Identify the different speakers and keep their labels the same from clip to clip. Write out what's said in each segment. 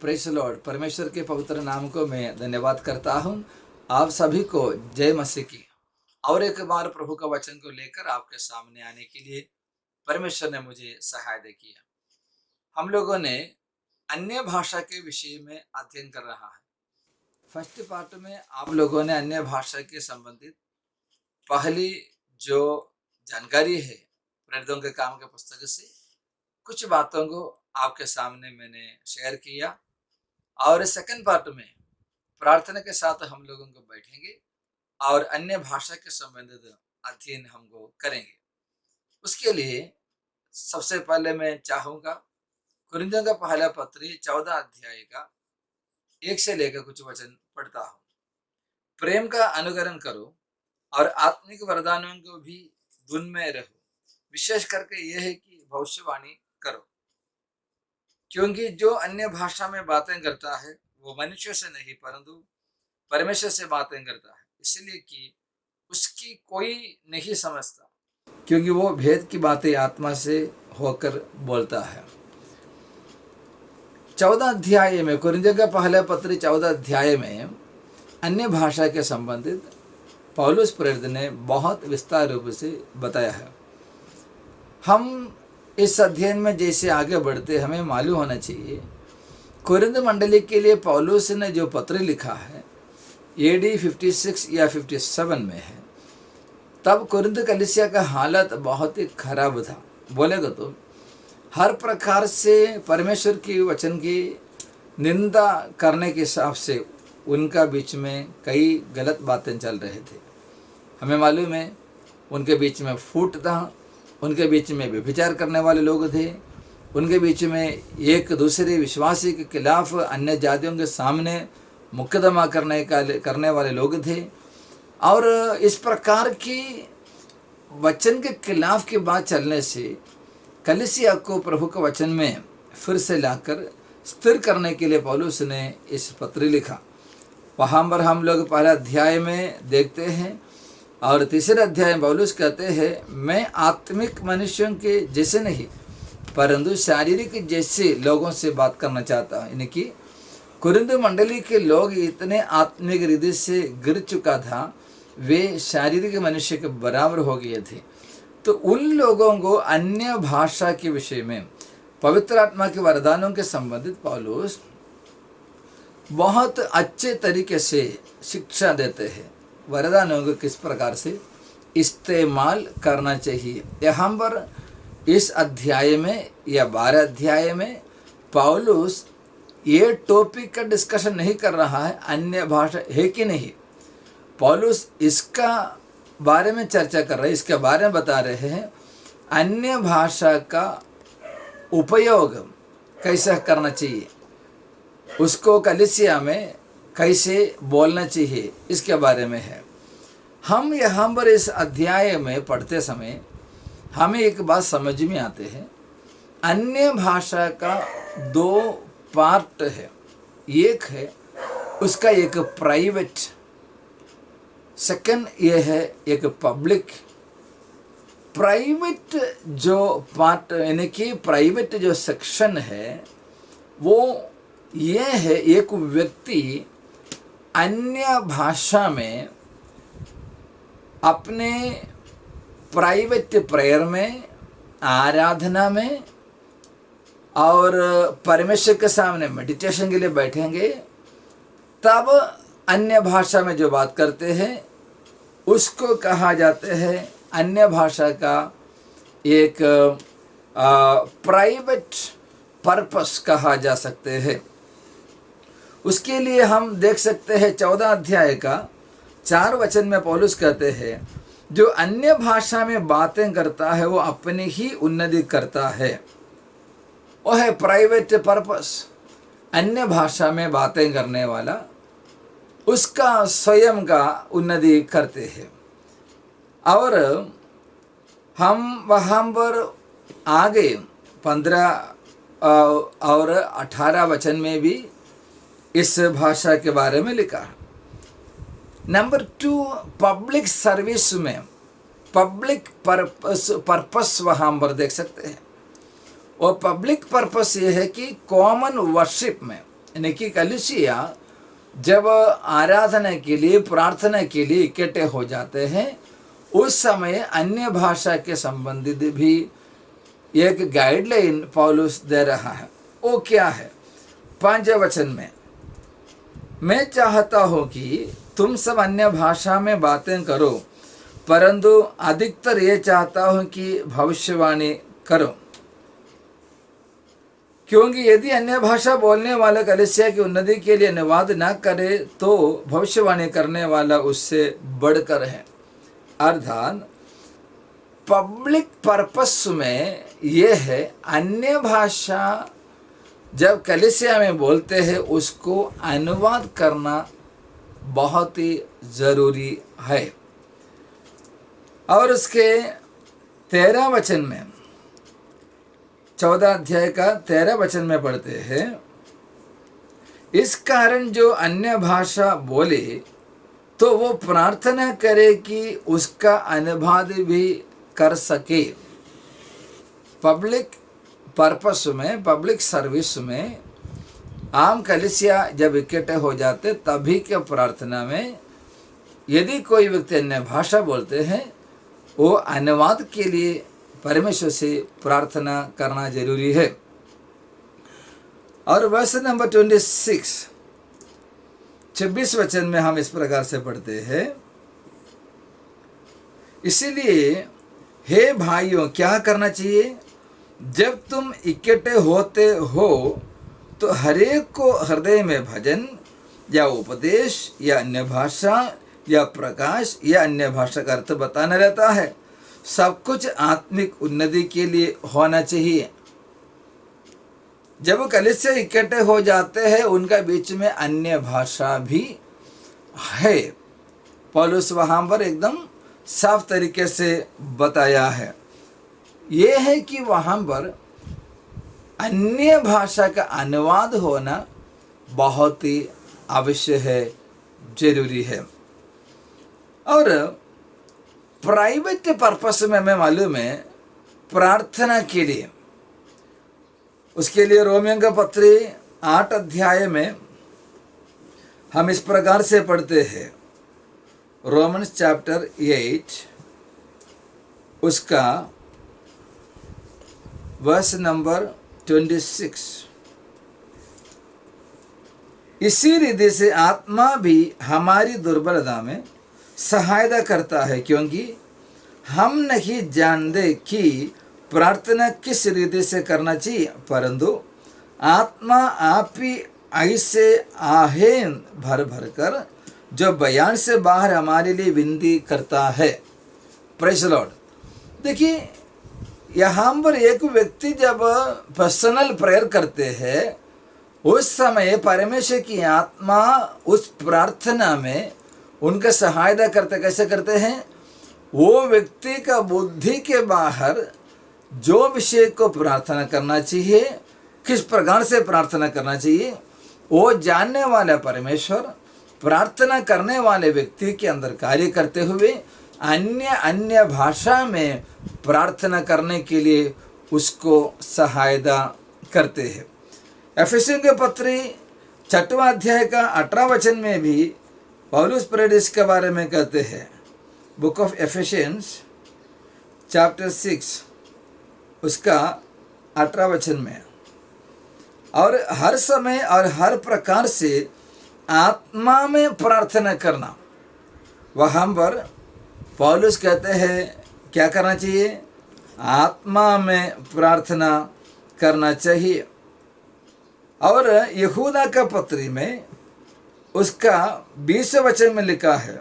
Speaker 1: Praise the Lord. परमेश्वर के पवित्र नाम को मैं धन्यवाद करता हूँ। आप सभी को जय मसीह की। और एक बार प्रभु का वचन को लेकर आपके सामने आने के लिए परमेश्वर ने मुझे सहायता किया। हम लोगों ने अन्य भाषा के विषय में अध्ययन कर रहा है। फर्स्ट पार्ट में आप लोगों ने अन्य भाषा के संबंधित पहली जो जानकारी है प्रेरितों के काम के पुस्तक से कुछ बातों को आपके सामने मैंने शेयर किया। और सेकंड पार्ट में प्रार्थना के साथ हम लोगों को बैठेंगे और अन्य भाषा के संबंधित अध्ययन हमको करेंगे। उसके लिए सबसे पहले मैं चाहूंगा कुरिन्थियों का पहला पत्री 14 अध्याय का 1 से लेकर कुछ वचन पढ़ता हूँ। प्रेम का अनुकरण करो और आत्मिक वरदानों को भी धुन में रहो। विशेष करके यह है कि भविष्यवाणी करो, क्योंकि जो अन्य भाषा में बातें करता है वो मनुष्य से नहीं परंतु परमेश्वर से बातें करता है, इसलिए कि उसकी कोई नहीं समझता, क्योंकि वो भेद की बातें आत्मा से होकर बोलता है। 14 अध्याय में कुरिन्थियों का पहला पत्र 14 अध्याय में अन्य भाषा के संबंधित पौलुस प्रेरित ने बहुत विस्तार रूप से बताया है। हम इस अध्ययन में जैसे आगे बढ़ते हमें मालूम होना चाहिए कुरिन्थ मंडली के लिए पौलुस ने जो पत्र लिखा है AD 56 या 57 में है। तब कुरिन्थ कलीसिया का हालत बहुत ही खराब था। बोलेगा तो हर प्रकार से परमेश्वर की वचन की निंदा करने के हिसाब से उनका बीच में कई गलत बातें चल रहे थे। हमें मालूम है उनके बीच में फूट था, उनके बीच में व्यभिचार करने वाले लोग थे, उनके बीच में एक दूसरे विश्वासी के खिलाफ अन्य जातियों के सामने मुकदमा करने वाले लोग थे। और इस प्रकार की वचन के खिलाफ की बात चलने से कलीसिया को प्रभु के वचन में फिर से लाकर स्थिर करने के लिए पौलुस ने इस पत्र लिखा। वहाँ पर हम लोग पहले अध्याय में देखते हैं और तीसरे अध्याय में पौलुस कहते हैं मैं आत्मिक मनुष्यों के जैसे नहीं परंतु शारीरिक जैसे लोगों से बात करना चाहता हूँ। यानी कि कुरिन्थ मंडली के लोग इतने आत्मिक हृदय से गिर चुका था, वे शारीरिक मनुष्य के बराबर हो गए थे। तो उन लोगों को अन्य भाषा के विषय में पवित्र आत्मा के वरदानों के संबंधित पौलुस बहुत अच्छे तरीके से शिक्षा देते हैं। वरदानों को किस प्रकार से इस्तेमाल करना चाहिए। यहाँ पर इस अध्याय में या 12 अध्याय में पौलुस ये टॉपिक का डिस्कशन नहीं कर रहा है अन्य भाषा है कि नहीं। पौलुस इसका बारे में चर्चा कर रहे हैं, इसके बारे में बता रहे हैं अन्य भाषा का उपयोग कैसे करना चाहिए, उसको कलीसिया में कैसे बोलना चाहिए, इसके बारे में है। हम यहाँ पर इस अध्याय में पढ़ते समय हमें एक बात समझ में आते हैं, अन्य भाषा का 2 पार्ट है। एक है उसका एक प्राइवेट, सेकंड ये है एक पब्लिक। प्राइवेट जो पार्ट यानी कि प्राइवेट जो सेक्शन है वो ये है एक व्यक्ति अन्य भाषा में अपने प्राइवेट प्रेयर में, आराधना में और परमेश्वर के सामने मेडिटेशन के लिए बैठेंगे, तब अन्य भाषा में जो बात करते हैं उसको कहा जाते हैं अन्य भाषा का एक प्राइवेट पर्पस कहा जा सकते हैं। उसके लिए हम देख सकते हैं 14 अध्याय का 4 वचन में पौलुस कहते हैं जो अन्य भाषा में बातें करता है वो अपनी ही उन्नति करता है। वो है प्राइवेट पर्पस। अन्य भाषा में बातें करने वाला उसका स्वयं का उन्नति करते हैं। और हम वहाँ पर आगे 15 और 18 वचन में भी इस भाषा के बारे में लिखा है। नंबर 2 पब्लिक सर्विस में पब्लिक पर्पस वहाँ पर देख सकते हैं। और पब्लिक पर्पस ये है कि कॉमन वर्शिप में यानी कि कलीसिया जब आराधना के लिए, प्रार्थना के लिए इकट्ठे हो जाते हैं, उस समय अन्य भाषा के संबंधित भी एक गाइडलाइन पौलुस दे रहा है। वो क्या है? 5 वचन में, मैं चाहता हूं कि तुम सब अन्य भाषा में बातें करो, परंतु अधिकतर ये चाहता हूं कि भविष्यवाणी करो, क्योंकि यदि अन्य भाषा बोलने वाला कलीसिया की उन्नति के लिए अनुवाद न करे तो भविष्यवाणी करने वाला उससे बढ़कर है। अर्थात पब्लिक पर्पस में यह है, अन्य भाषा जब कलीसिया में बोलते हैं उसको अनुवाद करना बहुत ही ज़रूरी है। और उसके 13 वचन में, 14 अध्याय का 13 वचन में पढ़ते हैं, इस कारण जो अन्य भाषा बोले तो वो प्रार्थना करे कि उसका अनुवाद भी कर सके। पब्लिक पर्पस में, पब्लिक सर्विस में आम कलीसिया जब इकट्ठे हो जाते तभी के प्रार्थना में यदि कोई व्यक्ति अन्य भाषा बोलते हैं, वो अनुवाद के लिए परमेश्वर से प्रार्थना करना जरूरी है। और वर्स नंबर 26 वचन में हम इस प्रकार से पढ़ते हैं, इसीलिए हे भाइयों, क्या करना चाहिए? जब तुम इकट्ठे होते हो तो हरेक को हृदय में भजन या उपदेश या अन्य भाषा या प्रकाश या अन्य भाषा का अर्थ बताना रहता है। सब कुछ आत्मिक उन्नति के लिए होना चाहिए। जब कलीसिया इकट्ठे हो जाते हैं, उनका बीच में अन्य भाषा भी है। पौलुस वहाँ पर एकदम साफ तरीके से बताया है। ये है कि वहाँ पर अन्य भाषा का अनुवाद होना बहुत ही आवश्यक है, जरूरी है। और प्राइवेट पर्पस में हमें मालूम है, प्रार्थना के लिए, उसके लिए रोमियों का पत्री 8 अध्याय में हम इस प्रकार से पढ़ते हैं, रोमन्स चैप्टर 8 उसका वर्स नंबर 26, इसी रीति से आत्मा भी हमारी दुर्बलता में सहायता करता है, क्योंकि हम नहीं जानते कि प्रार्थना किस रीति से करना चाहिए, परंतु आत्मा आप ही ऐसे आहें भर भर कर जो बयान से बाहर हमारे लिए विनती करता है। Praise the Lord. देखिए, यहाँ पर एक व्यक्ति जब पर्सनल प्रेयर करते हैं, उस समय परमेश्वर की आत्मा उस प्रार्थना में उनका सहायता करते, कैसे करते हैं? वो व्यक्ति का बुद्धि के बाहर जो विषय को प्रार्थना करना चाहिए, किस प्रकार से प्रार्थना करना चाहिए, वो जानने वाला परमेश्वर प्रार्थना करने वाले व्यक्ति के अंदर कार्य करते हुए अन्य भाषा में प्रार्थना करने के लिए उसको सहायता करते हैं। एफेसियों के पत्री 6वां अध्याय का 18 वचन में भी पौलुस प्रेरित इसके बारे में कहते हैं। बुक ऑफ एफेसियंस चैप्टर 6 उसका 18 वचन में, और हर समय और हर प्रकार से आत्मा में प्रार्थना करना। वहाँ पर पौलुस कहते हैं क्या करना चाहिए? आत्मा में प्रार्थना करना चाहिए। और यहूदा का पत्री में उसका 20 वचन में लिखा है,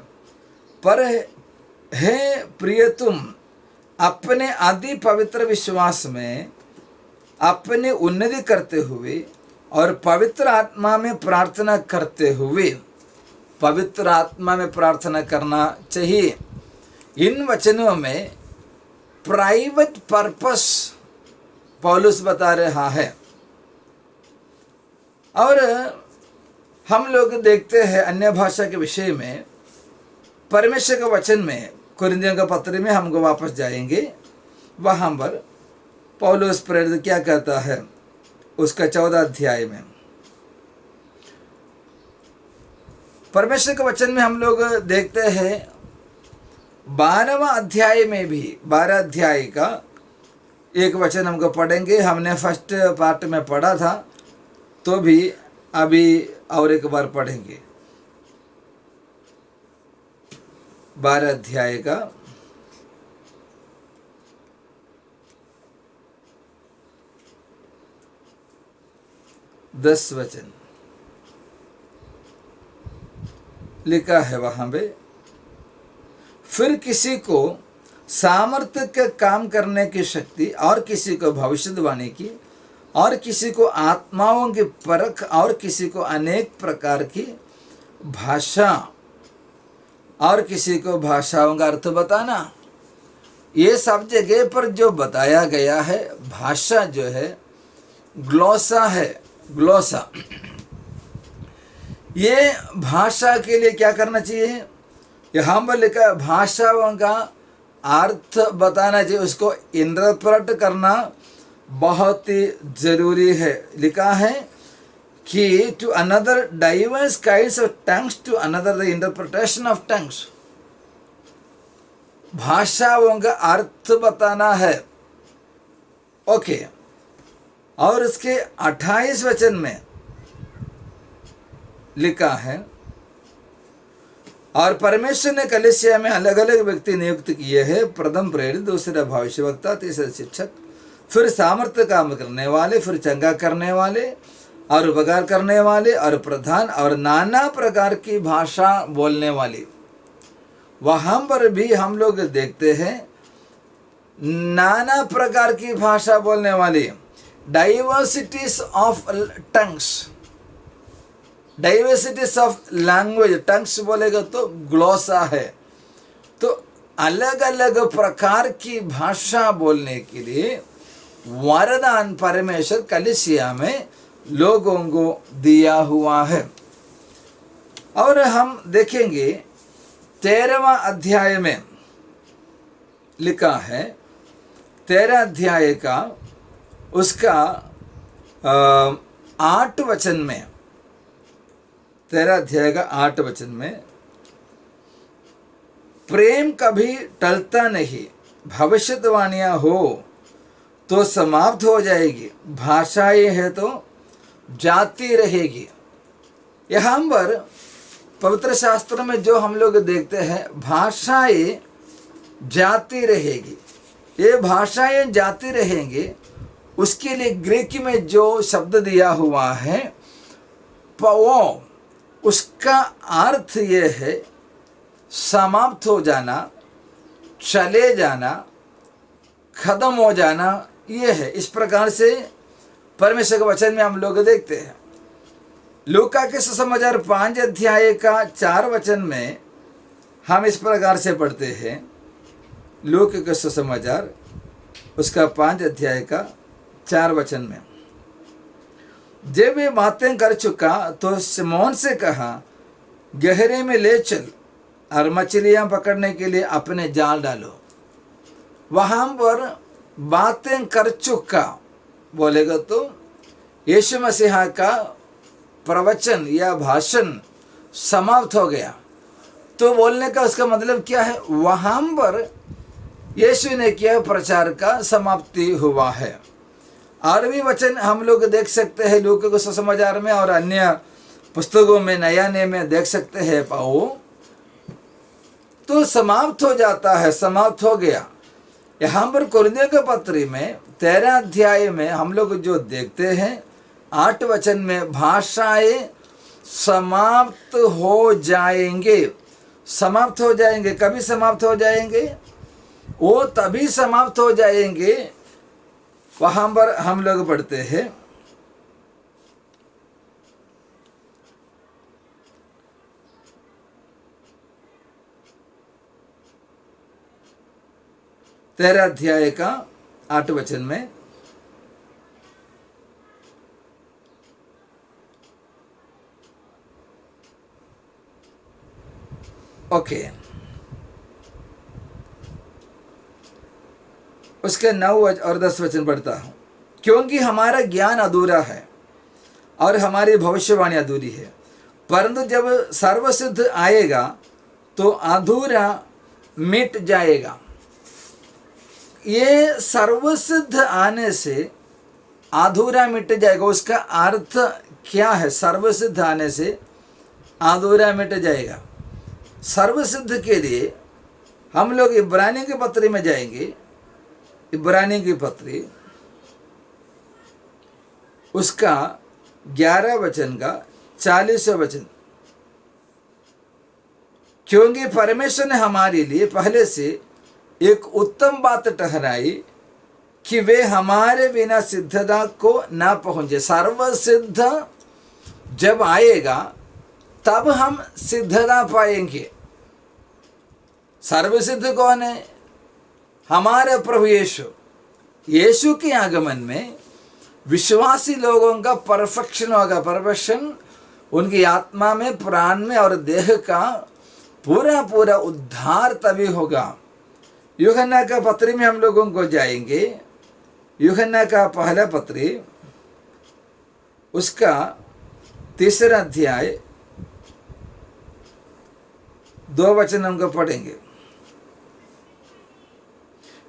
Speaker 1: पर हे प्रिय, तुम अपने आदि पवित्र विश्वास में अपनी उन्नति करते हुए और पवित्र आत्मा में प्रार्थना करते हुए, पवित्र आत्मा में प्रार्थना करना चाहिए। इन वचनों में प्राइवेट पर्पस पौलुस बता रहा है। और हम लोग देखते हैं अन्य भाषा के विषय में परमेश्वर के वचन में, कुरिन्थियों का पत्र में हमको वापस जाएंगे, वहाँ पर पौलुस प्रेरित क्या कहता है उसका 14 अध्याय में, परमेश्वर के वचन में हम लोग देखते हैं 12वां अध्याय में भी 12 अध्याय का एक वचन हमको पढ़ेंगे। हमने फर्स्ट पार्ट में पढ़ा था, तो भी अभी और एक बार पढ़ेंगे। 12 अध्याय का 10 वचन लिखा है वहां पे। फिर किसी को सामर्थ्य के काम करने की शक्ति, और किसी को भविष्यवाणी की, और किसी को आत्माओं की परख, और किसी को अनेक प्रकार की भाषा, और किसी को भाषाओं का अर्थ बताना। ये सब जगह पर जो बताया गया है, भाषा जो है ग्लोसा है, ग्लोसा। ये भाषा के लिए क्या करना चाहिए? यहाँ पर लिखा भाषाओं का अर्थ बताना चाहिए, उसको इंटरप्रेट करना बहुत ही जरूरी है। लिखा है कि to another diverse kinds of tongues, to another the interpretation of tongues. भाषाओं का अर्थ बताना है। ओके, और इसके 28 वचन में लिखा है, और परमेश्वर ने कलीसिया में अलग अलग व्यक्ति नियुक्त किए हैं, प्रथम प्रेरित, दूसरा भविष्यवक्ता, तीसरा शिक्षक, फिर सामर्थ्य काम करने वाले, फिर चंगा करने वाले, और उपकार करने वाले, और प्रधान, और नाना प्रकार की भाषा बोलने वाले। वहां पर भी हम लोग देखते हैं नाना प्रकार की भाषा बोलने वाली, diversities of tongues, diversities of language. Tongues बोलेगा तो ग्लोसा है। तो अलग अलग प्रकार की भाषा बोलने के लिए वरदान परमेश्वर कलीसिया में लोगों को दिया हुआ है। और हम देखेंगे 13वां अध्याय में लिखा है, 13 अध्याय का उसका 8 वचन में, 13 अध्याय का 8 वचन में, प्रेम कभी टलता नहीं, भविष्यवाणियां हो तो समाप्त हो जाएगी, भाषाएं है तो जाती रहेगी। यहाँ पर पवित्र शास्त्र में जो हम लोग देखते हैं, भाषाएं जाती रहेगी। ये भाषाएं जाती रहेंगे, उसके लिए ग्रीक में जो शब्द दिया हुआ है वो, उसका अर्थ ये है समाप्त हो जाना, चले जाना, खत्म हो जाना, ये है। इस प्रकार से परमेश्वर के वचन में हम लोग देखते हैं। लूका के सुसमाचार 5 अध्याय का 4 वचन में हम इस प्रकार से पढ़ते हैं। लूका के सुसमाचार उसका 5 अध्याय का 4 वचन में, जब वे बातें कर चुका तो सिमोन से कहा, गहरे में ले चल और मछलियां पकड़ने के लिए अपने जाल डालो। वहां पर बातें कर चुका बोलेगा तो यीशु मसीहा का प्रवचन या भाषण समाप्त हो गया। तो बोलने का उसका मतलब क्या है? वहां पर यीशु ने किया प्रचार का समाप्ति हुआ है। और भी वचन हम लोग देख सकते हैं लूका के सुसमाचार में और अन्य पुस्तकों में, नया नियम में देख सकते हैं। पाओ तो समाप्त हो जाता है, समाप्त हो गया। यहाँ पर कुरिन्थियों के पत्री में 13 अध्याय में हम लोग जो देखते हैं 8 वचन में, भाषाएं समाप्त हो जाएंगे, समाप्त हो जाएंगे। कभी समाप्त हो जाएंगे? वो तभी समाप्त हो जाएंगे। वहां पर हम लोग पढ़ते हैं, तेरह अध्याय का 8 वचन में, ओके, उसके 9 और 10 वचन पढ़ता हूं। क्योंकि हमारा ज्ञान अधूरा है और हमारी भविष्यवाणी अधूरी है, परंतु जब सर्वसिद्ध आएगा तो अधूरा मिट जाएगा। ये सर्वसिद्ध आने से अधूरा मिट जाएगा, उसका अर्थ क्या है? सर्वसिद्ध आने से अधूरा मिट जाएगा। सर्वसिद्ध के लिए हम लोग इब्रानी की पत्री में जाएंगे। इब्रानी की पत्री उसका 11 वचन का 40 वचन। क्योंकि परमेश्वर ने हमारे लिए पहले से एक उत्तम बात ठहराई कि वे हमारे बिना सिद्धता को ना पहुंचे। सर्वसिद्ध जब आएगा तब हम सिद्धता पाएंगे। सर्वसिद्ध कौन है? हमारे प्रभु यीशु। यीशु के आगमन में विश्वासी लोगों का परफेक्शन होगा। परफेक्शन उनकी आत्मा में, प्राण में और देह का पूरा पूरा उद्धार तभी होगा। यूहन्ना का पत्री में हम लोगों को जाएंगे। यूहन्ना का पहला पत्री उसका 3 अध्याय 2 वचन हमको पढ़ेंगे।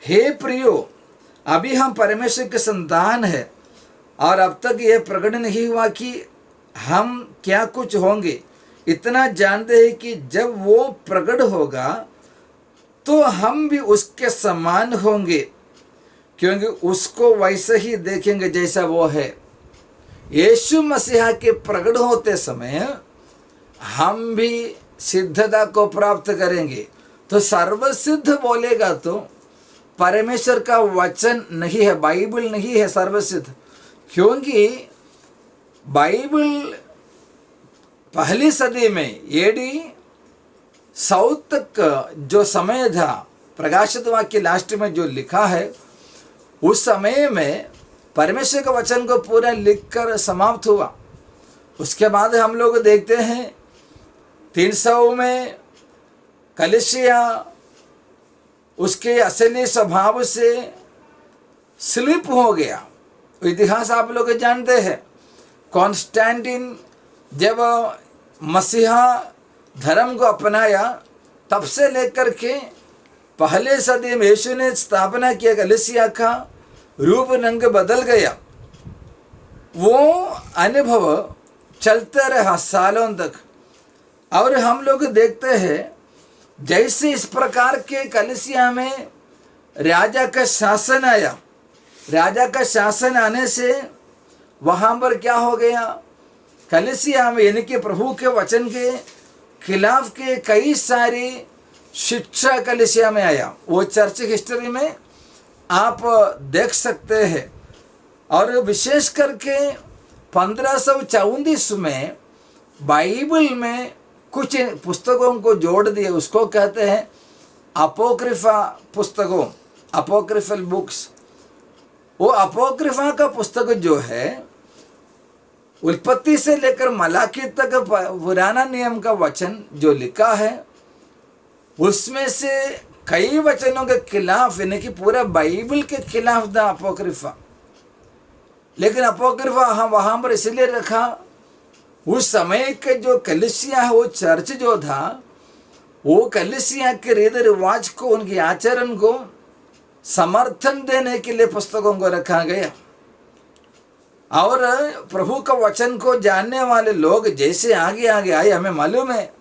Speaker 1: हे प्रियो, अभी हम परमेश्वर के संतान है और अब तक यह प्रकट नहीं हुआ कि हम क्या कुछ होंगे। इतना जानते हैं कि जब वो प्रकट होगा तो हम भी उसके समान होंगे, क्योंकि उसको वैसे ही देखेंगे जैसा वो है। यीशु मसीहा के प्रकट होते समय हम भी सिद्धता को प्राप्त करेंगे। तो सर्वसिद्ध बोलेगा तो परमेश्वर का वचन नहीं है, बाइबल नहीं है सर्वसिद्ध। क्योंकि बाइबल पहली सदी में एडी 100 तक जो समय था, प्रकाशित वाक्य लास्ट में जो लिखा है, उस समय में परमेश्वर के वचन को पूरा लिखकर समाप्त हुआ। उसके बाद हम लोग देखते हैं 300 में कलीसिया उसके असली स्वभाव से स्लिप हो गया। इतिहास आप लोग जानते हैं। कॉन्स्टेंटिन जब मसीहा धर्म को अपनाया, तब से लेकर के पहले सदी में यीशु ने स्थापना किया, कलीसिया का रूप रंग बदल गया। वो अनुभव चलते रहा सालों तक। और हम लोग देखते हैं जैसे इस प्रकार के कलीसिया में राजा का शासन आया, राजा का शासन आने से वहाँ पर क्या हो गया? कलीसिया में यानी कि प्रभु के वचन के खिलाफ के कई सारी शिक्षा कलीसिया में आया। वो चर्च हिस्ट्री में आप देख सकते हैं। और विशेष करके 1534 में बाइबल में कुछ पुस्तकों को जोड़ दिए, उसको कहते हैं अपोक्रिफा पुस्तकों, अपोक्रिफल बुक्स। वो अपोक्रिफा का पुस्तक जो है, उत्पत्ति से लेकर मलाकी तक पुराना नियम का वचन जो लिखा है, उसमें से कई वचनों के खिलाफ, यानी कि पूरा बाइबल के खिलाफ था अपोक्रिफा। लेकिन अपोक्रिफा वहाँ पर इसलिए रखा, उस समय के जो कलीसिया है, वो चर्च जो था, वो कलीसिया के रीति रिवाज को, उनके आचरण को समर्थन देने के लिए पुस्तकों को रखा गया। और प्रभु का वचन को जानने वाले लोग जैसे आगे आगे आए, हमें मालूम है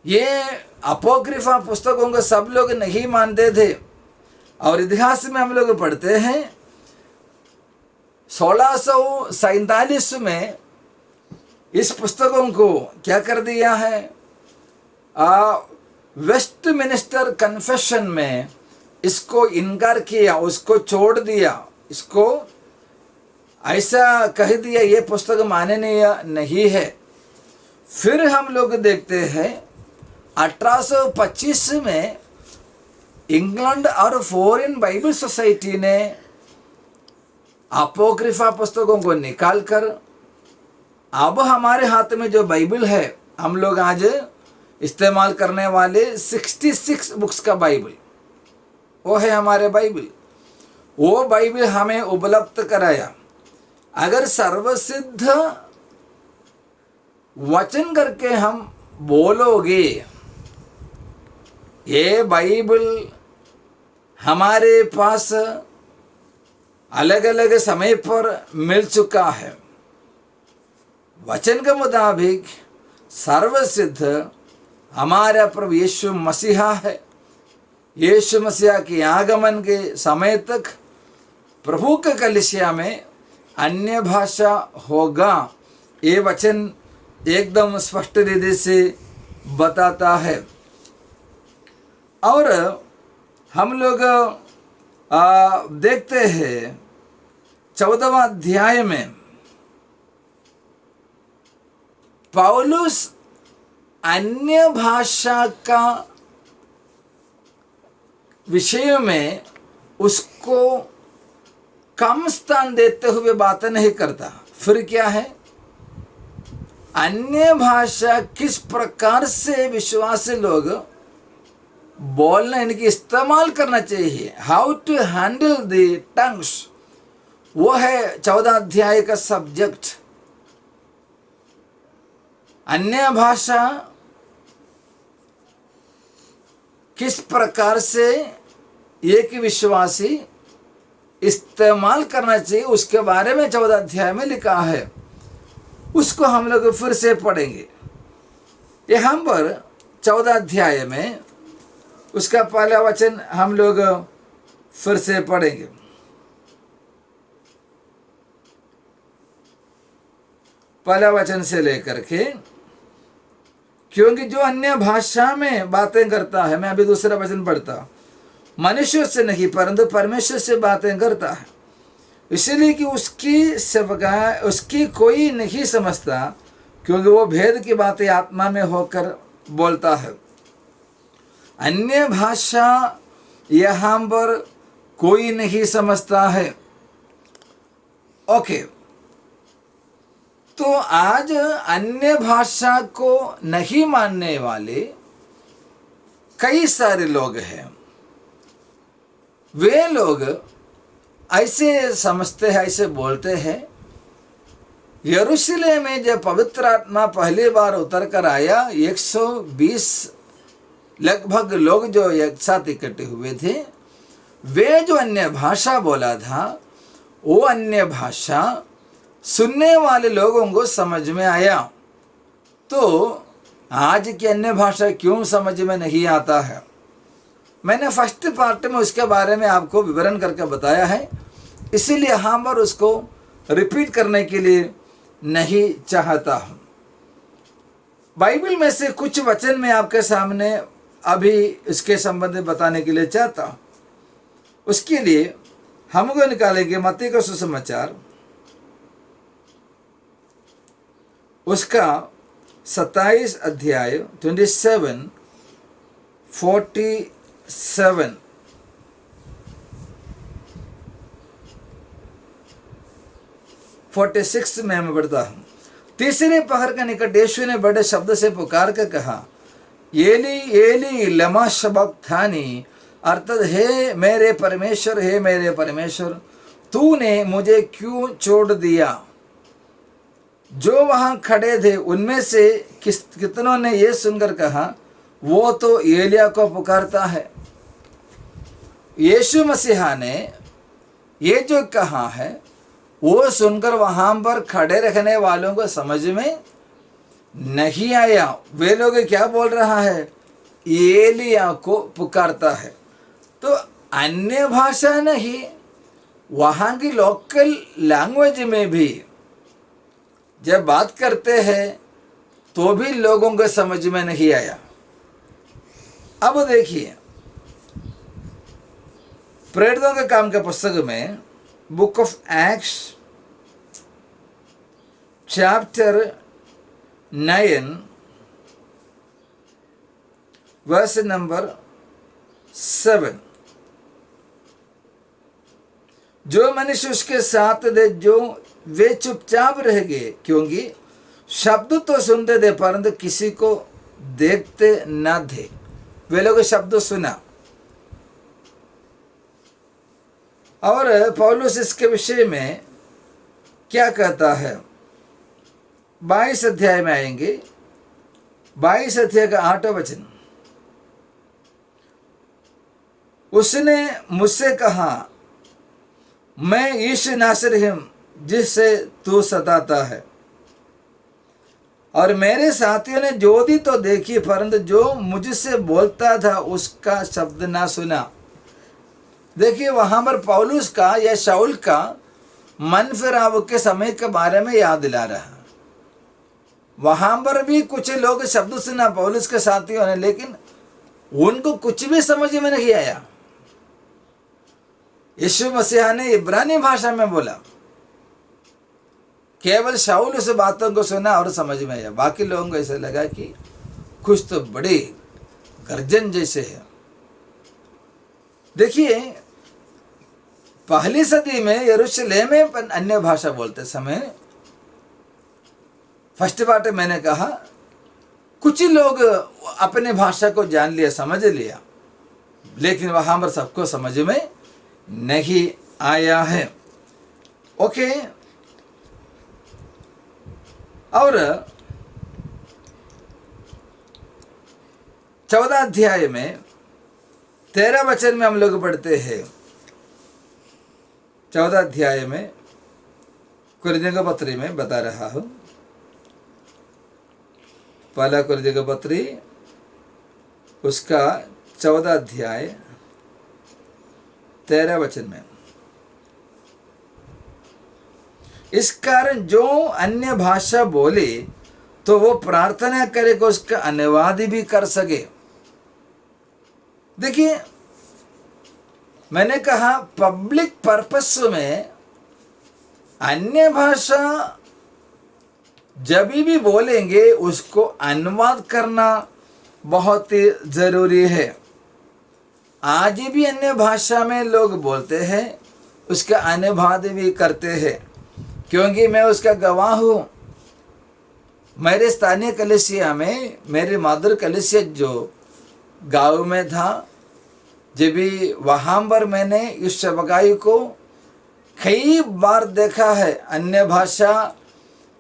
Speaker 1: ये अपोक्रिफा पुस्तकों को सब लोग नहीं मानते थे। और इतिहास में हम लोग पढ़ते हैं 1647 में इस पुस्तकों को क्या कर दिया है, वेस्ट मिनिस्टर कन्फेशन में इसको इनकार किया, उसको छोड़ दिया, इसको ऐसा कह दिया ये पुस्तक माननीय नहीं है। फिर हम लोग देखते हैं 1825 में इंग्लैंड और फॉरेन बाइबल सोसाइटी ने अपोक्रिफा पुस्तकों को निकालकर अब हमारे हाथ में जो बाइबल है, हम लोग आज इस्तेमाल करने वाले 66 बुक्स का बाइबल, वो है हमारे बाइबल। वो बाइबल हमें उपलब्ध कराया। अगर सर्वसिद्ध वचन करके हम बोलोगे, ये बाइबल हमारे पास अलग अलग समय पर मिल चुका है, वचन के मुताबिक सर्वसिद्ध हमारा प्रभु यीशु मसीहा है। यीशु मसीहा के आगमन के समय तक प्रभु के कलीसिया में अन्य भाषा होगा, ये वचन एकदम स्पष्ट रीति से बताता है। और हम लोग देखते हैं 14वां अध्याय में पौलुस अन्य भाषा का विषय में उसको कम स्थान देते हुए बातें नहीं करता। फिर क्या है, अन्य भाषा किस प्रकार से विश्वासी लोग बोलना, इनकी इस्तेमाल करना चाहिए, how to handle the tongues, वो है 14 अध्याय का सब्जेक्ट। अन्य भाषा किस प्रकार से एक विश्वासी इस्तेमाल करना चाहिए, उसके बारे में 14 अध्याय में लिखा है। उसको हम लोग फिर से पढ़ेंगे। यहाँ पर 14 अध्याय में उसका पहला वचन हम लोग फिर से पढ़ेंगे। पहला वचन से लेकर के, क्योंकि जो अन्य भाषा में बातें करता है, मैं अभी दूसरा वचन पढ़ता, मनुष्य से नहीं परंतु परमेश्वर से बातें करता है, इसलिए कि उसकी सेवका उसकी कोई नहीं समझता, क्योंकि वो भेद की बातें आत्मा में होकर बोलता है। अन्य भाषा यहाँ पर कोई नहीं समझता है। ओके, तो आज अन्य भाषा को नहीं मानने वाले कई सारे लोग हैं। वे लोग ऐसे समझते हैं, ऐसे बोलते हैं, यरूशलेम में जब पवित्र आत्मा पहली बार उतर कर आया, 120 लगभग लोग जो एक साथ इकट्ठे हुए थे, वे जो अन्य भाषा बोला था, वो अन्य भाषा सुनने वाले लोगों को समझ में आया। तो आज की अन्य भाषा क्यों समझ में नहीं आता है, मैंने फर्स्ट पार्ट में उसके बारे में आपको विवरण करके बताया है, इसीलिए यहाँ पर उसको रिपीट करने के लिए नहीं चाहता हूँ। बाइबल में से कुछ वचन मैं आपके सामने अभी इसके संबंध में बताने के लिए चाहता हूँ। उसके लिए हमको निकालेंगे मत्ती का सुसमाचार, उसका 27 अध्याय 27, 47, 46 में मैं पढ़ता हूँ। तीसरे पहर के निकट यीशु ने बड़े शब्द से पुकार कर कहा, एली एली लमा शबक्तानी, अर्थात हे मेरे परमेश्वर तूने मुझे क्यों छोड़ दिया। जो वहां खड़े थे उनमें से कितनों ने यह सुनकर कहा, वो तो एलिया को पुकारता है। यीशु मसीहा ने ये जो कहा है, वो सुनकर वहां पर खड़े रखने वालों को समझ में नहीं आया। वे लोग क्या बोल रहा है, एलिया को पुकारता है। तो अन्य भाषा नहीं, वहाँ की लोकल लैंग्वेज में भी जब बात करते हैं तो भी लोगों को समझ में नहीं आया। अब देखिए, प्रेरितों के काम के पुस्तक में book of Acts chapter 9 verse number 7, जो मनुष्य उसके साथ थे जो वे चुपचाप रह गए, क्योंकि शब्द तो सुनते थे परंतु किसी को देखते न थे। वे लोग शब्द सुना। और पौलुस इसके विषय में क्या कहता है, 22 अध्याय में आएंगे, 22 अध्याय का 8वां वचन। उसने मुझसे कहा, मैं यीशु नासरी हूं जिससे तू सताता है। और मेरे साथियों ने ज्योति तो देखी, परंतु जो मुझसे बोलता था उसका शब्द ना सुना। देखिए, वहां पर पौलुस का या शाऊल का मन फिराव के समय के बारे में याद दिला रहा। वहां पर भी कुछ लोग शब्द सुना पौलुस के साथियों ने, लेकिन उनको कुछ भी समझ में नहीं आया। यीशु मसीह ने इब्रानी भाषा में बोला, केवल शाऊल उस बातों को सुना और समझ में आया। बाकी लोगों को ऐसा लगा कि कुछ तो बड़े गर्जन जैसे है। देखिए, पहली सदी में यरूशलेम में अन्य भाषा बोलते समय, फर्स्ट पार्ट मैंने कहा, कुछ लोग अपने भाषा को जान लिया, समझ लिया, लेकिन वहां पर सबको समझ में नहीं आया है। ओके, और 14 अध्याय में 13 वचन में हम लोग पढ़ते हैं। 14 अध्याय में कुरिन्थियों का पत्री में बता रहा हूं, पहला कुरिन्थियों का पत्री उसका 14 अध्याय 13 वचन में, इस कारण जो अन्य भाषा बोले तो वो प्रार्थना करे कि उसका अनुवाद भी कर सके। देखिए, मैंने कहा पब्लिक पर्पस में अन्य भाषा जब भी बोलेंगे उसको अनुवाद करना बहुत ही जरूरी है। आज भी अन्य भाषा में लोग बोलते हैं, उसका अनुवाद भी करते हैं, क्योंकि मैं उसका गवाह हूं। मेरे स्थानीय कलीसिया में, मेरी मादर कलीसिया जो गांव में था, जब भी वहां पर मैंने इस सेवकाई को कई बार देखा है। अन्य भाषा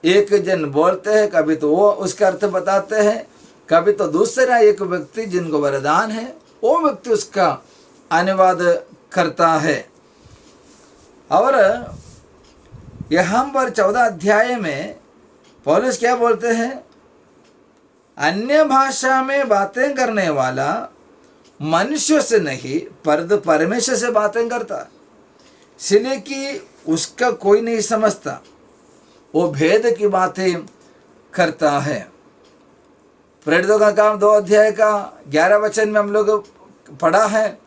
Speaker 1: एक जन बोलते हैं, कभी तो वो उसका अर्थ बताते हैं, कभी तो दूसरा एक व्यक्ति जिनको वरदान है वो व्यक्ति उसका अनुवाद करता है। और यहाँ पर 14 अध्याय में पौलुस क्या बोलते हैं, अन्य भाषा में बातें करने वाला मनुष्य से नहीं पर परमेश्वर से बातें करता, इसलिए कि उसका कोई नहीं समझता, वो भेद की बातें करता है। प्रेरितों का काम 2 अध्याय का 11 वचन में हम लोग पढ़ा है,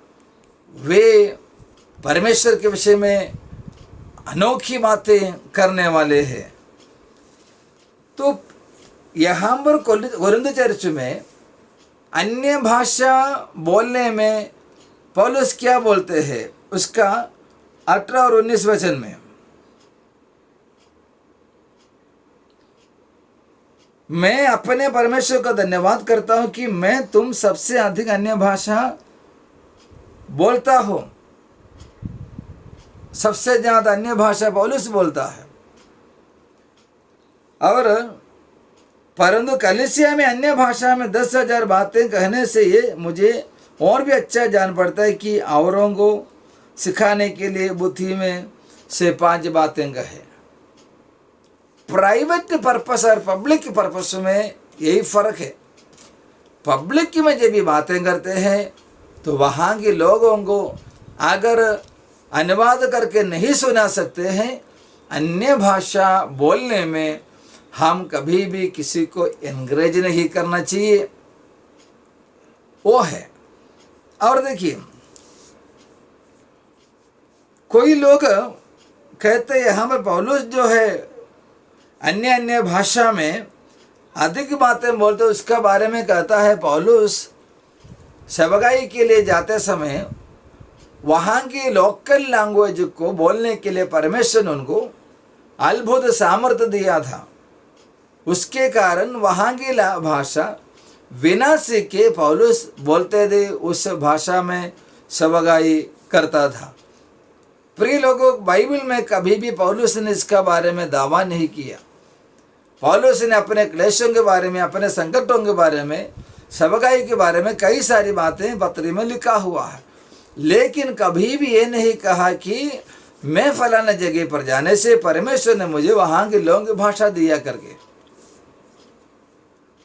Speaker 1: वे परमेश्वर के विषय में अनोखी बातें करने वाले हैं। तो यहाँ पर कोरिन्थ चर्च में अन्य भाषा बोलने में पौलुस क्या बोलते हैं, उसका 18 और 19 वचन में, मैं अपने परमेश्वर का धन्यवाद करता हूं कि मैं तुम सबसे अधिक अन्य भाषा बोलता हूं। सबसे ज्यादा अन्य भाषा पौलुस बोलता है। और परंतु कलीसिया में अन्य भाषा में 10,000 बातें कहने से ये मुझे और भी अच्छा जान पड़ता है कि औरों को सिखाने के लिए बुद्धि में से 5 बातें कहे। प्राइवेट पर्पस और पब्लिक पर्पस में यही फर्क है। पब्लिक में जब भी बातें करते हैं तो वहाँ के लोगों को अगर अनुवाद करके नहीं सुना सकते हैं, अन्य भाषा बोलने में हम कभी भी किसी को एनकरेज नहीं करना चाहिए, वो है। और देखिए, कोई लोग कहते हैं यहाँ पर पौलुस जो है अन्य भाषा में अधिक बातें बोलते, उसका बारे में कहता है पौलुस सेवकाई के लिए जाते समय वहाँ की लोकल लैंग्वेज को बोलने के लिए परमेश्वर ने उनको अद्भुत सामर्थ्य दिया था। उसके कारण वहाँ की भाषा बिना सीखे पौलुस बोलते थे, उस भाषा में सेवकाई करता था। प्रिय लोगों, बाइबल में कभी भी पौलुस ने इसका बारे में दावा नहीं किया। पौलुस ने अपने क्लेशों के बारे में, अपने संकटों के बारे में, सबकाई के बारे में कई सारी बातें पत्री में लिखा हुआ है, लेकिन कभी भी ये नहीं कहा कि मैं फलाना जगह पर जाने से परमेश्वर ने मुझे वहां के लोगों की भाषा दिया करके।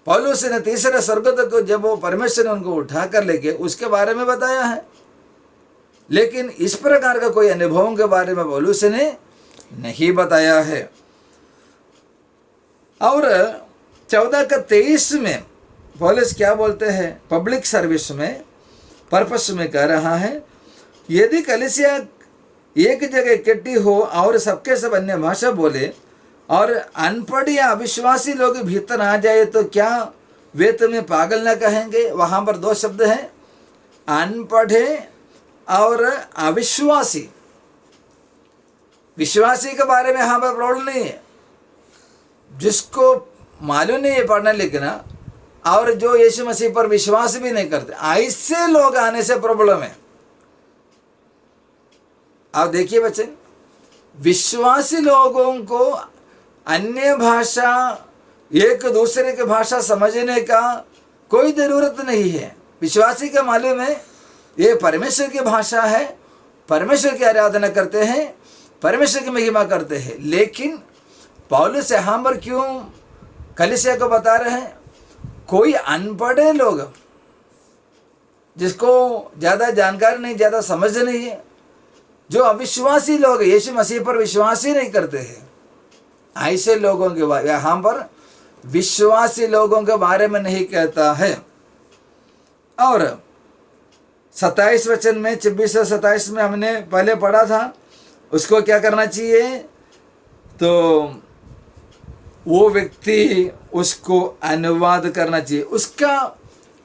Speaker 1: पौलुस ने तीसरे स्वर्गदूत को जब वो परमेश्वर ने उनको उठा कर लेके उसके बारे में बताया है, लेकिन इस प्रकार का कोई अनुभवों के बारे में पौलुस ने नहीं बताया है। और 14:23 में पौलुस क्या बोलते हैं, पब्लिक सर्विस में पर्पस में कह रहा है, यदि कलीसिया एक जगह इकट्ठी हो और सबके सब अन्य भाषा बोले और अनपढ़ या अविश्वासी लोग भीतर आ जाए तो क्या वे तुम्हें पागल न कहेंगे। वहां पर 2 शब्द हैं, अनपढ़े और अविश्वासी। विश्वासी के बारे में यहाँ पर प्रॉब्लम नहीं है, जिसको मालूम नहीं है पढ़ना लिखना और जो यीशु मसीह पर विश्वास भी नहीं करते, ऐसे लोग आने से प्रॉब्लम है। आप देखिए बच्चे, विश्वासी लोगों को अन्य भाषा, एक दूसरे की भाषा समझने का कोई ज़रूरत नहीं है। विश्वासी का मालूम है ये परमेश्वर की भाषा है, परमेश्वर की आराधना करते हैं, परमेश्वर की महिमा करते हैं। लेकिन पौलुस यहाँ पर क्यों कलीसिया को बता रहे हैं, कोई अनपढ़े लोग जिसको ज़्यादा जानकारी नहीं, ज़्यादा समझ नहीं है, जो अविश्वासी लोग यीशु मसीह पर विश्वास ही नहीं करते हैं, ऐसे लोगों के बारे यहाँ पर विश्वासी लोगों के बारे में नहीं कहता है। और 27 वचन में 26 से 27 में हमने पहले पढ़ा था, उसको क्या करना चाहिए, तो वो व्यक्ति उसको अनुवाद करना चाहिए। उसका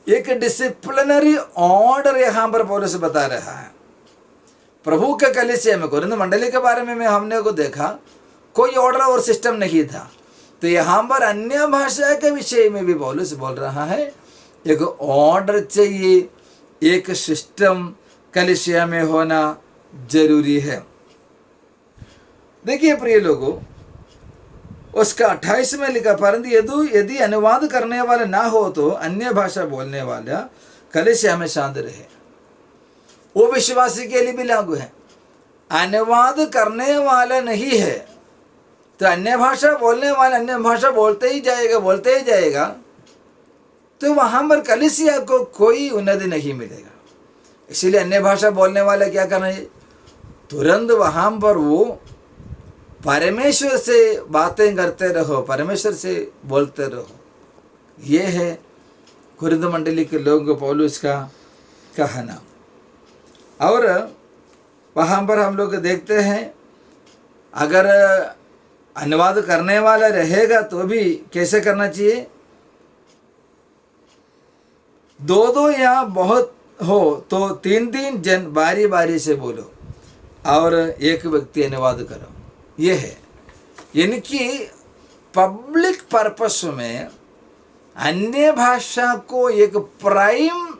Speaker 1: एक डिसिप्लिनरी ऑर्डर यहाँ पर पौलुस बता रहा है। प्रभु के कलीसिया में कोरिन्थ मंडली के बारे में हमने को देखा, कोई ऑर्डर और सिस्टम नहीं था। तो यहाँ पर अन्य भाषा के विषय में भी पौलुस बोल रहा है, एक ऑर्डर चाहिए, एक सिस्टम कलीसिया में होना जरूरी है। देखिए प्रिय लोगों, उसका 28 में लिखा, परंतु यदि अनुवाद करने वाला ना हो तो अन्य भाषा बोलने वाला कलीसिया में शांत रहे। वो विश्वासी के लिए भी लागू है। अनुवाद करने वाला नहीं है तो अन्य भाषा बोलने वाला अन्य भाषा बोलते ही जाएगा, तो वहां पर कलीसिया को कोई उन्नति नहीं मिलेगा। इसीलिए अन्य भाषा बोलने वाला क्या करना है, तुरंत वहां पर वो परमेश्वर से बातें करते रहो, परमेश्वर से बोलते रहो। ये है कोरिन्थ मंडली के लोगों को पौलुस का कहना। और वहाँ पर हम लोग देखते हैं, अगर अनुवाद करने वाला रहेगा तो भी कैसे करना चाहिए, 2-2 या बहुत हो तो 3-3 जन बारी बारी से बोलो और एक व्यक्ति अनुवाद करो। ये है, इनकी पब्लिक पर्पस में अन्य भाषा को एक प्राइम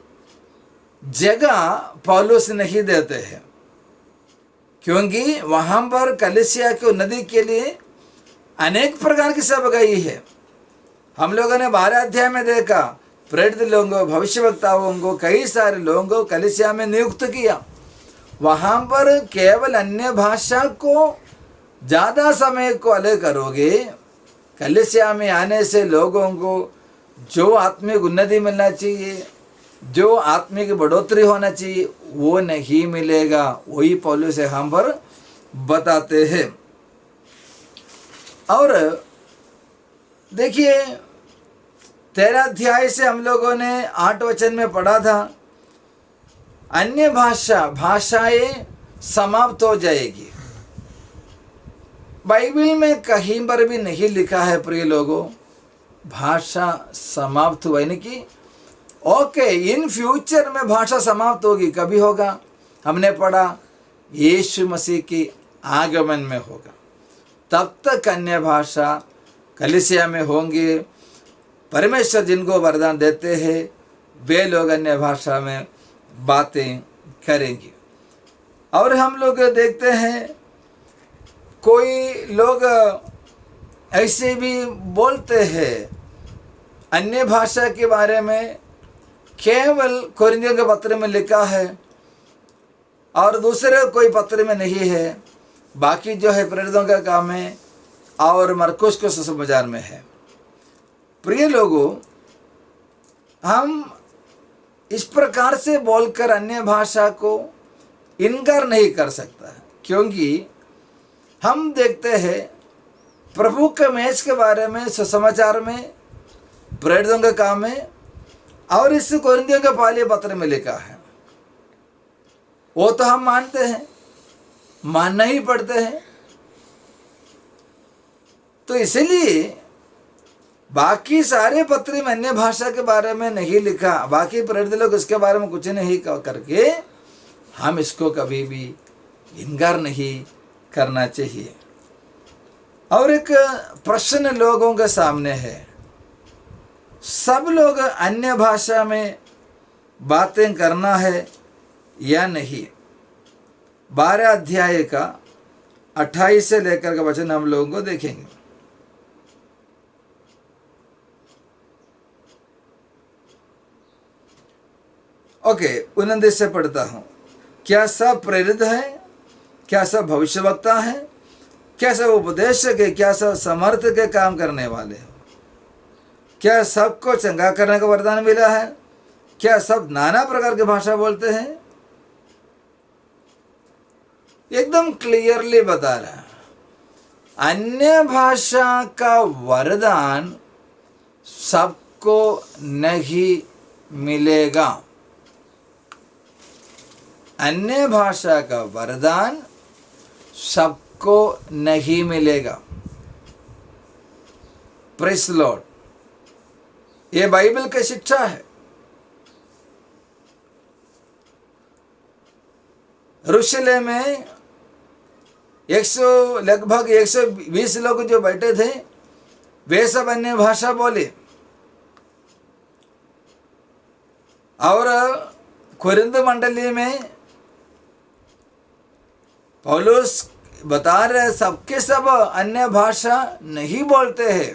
Speaker 1: जगह पौलुस नहीं देते हैं, क्योंकि वहां पर कलीसिया की उन्नति के लिए अनेक प्रकार की सबकाई है। हम लोगों ने 12 अध्याय में देखा, प्रेरित लोगों, भविष्यवक्ताओं को, कई सारे लोगों को कलीसिया में नियुक्त किया। वहां पर केवल अन्य भाषा को ज़्यादा समय को अलग करोगे, कलीसिया में आने से लोगों को जो आत्मिक उन्नति मिलना चाहिए, जो आत्मिक बढ़ोतरी होना चाहिए, वो नहीं मिलेगा। वही पौलुस यहाँ पर बताते हैं। और देखिए 13 अध्याय से हम लोगों ने 8 वचन में पढ़ा था, अन्य भाषाएं समाप्त हो जाएगी। बाइबल में कहीं पर भी नहीं लिखा है प्रिय लोगों भाषा समाप्त हुआ, यानी कि ओके इन फ्यूचर में भाषा समाप्त होगी। कभी होगा, हमने पढ़ा यीशु मसीह की आगमन में होगा। तब तक अन्य भाषा कलीसिया में होंगे। परमेश्वर जिनको वरदान देते हैं वे लोग अन्य भाषा में बातें करेंगे। और हम लोग देखते हैं कोई लोग ऐसे भी बोलते हैं। अन्य भाषा के बारे में केवल कोरिन्थियों के पत्र में लिखा है और दूसरे कोई पत्र में नहीं है। बाकी जो है प्रेरितों का काम है और मरकुस को सुसमाचार में है। प्रिय लोगों, हम इस प्रकार से बोलकर अन्य भाषा को इनकार नहीं कर सकता, क्योंकि हम देखते हैं प्रभु के मैच के बारे में सुसमाचार में, प्रेरितों का काम है और इस कोरिन्थियों के पहले पत्र में लिखा है। वो तो हम मानते हैं, मानना ही पड़ते हैं। तो इसलिए बाकी सारे पत्र में अन्य भाषा के बारे में नहीं लिखा, बाकी प्रेरित लोग इसके बारे में कुछ नहीं करके हम इसको कभी भी इनकार नहीं करना चाहिए। और एक प्रश्न लोगों के सामने है, सब लोग अन्य भाषा में बातें करना है या नहीं? 12 अध्याय का 28 से लेकर का वचन हम लोगों को देखेंगे। ओके, 29 से पढ़ता हूं। क्या सब प्रेरित है? क्या सब भविष्यवक्ता है? क्या सब उपदेशक है? क्या सब समर्थ के काम करने वाले हो? क्या सबको चंगा करने का वरदान मिला है? क्या सब नाना प्रकार की भाषा बोलते हैं? एकदम क्लियरली बता रहा है, अन्य भाषा का वरदान सबको नहीं मिलेगा। अन्य भाषा का वरदान सबको नहीं मिलेगा। प्रेज़ लॉर्ड, ये बाइबल की शिक्षा है। यरूशलेम में लगभग 120 लोग जो बैठे थे, वे सब अन्य भाषा बोले। और कोरिन्थ मंडली में पौलुस बता रहे सबके सब अन्य भाषा नहीं बोलते हैं।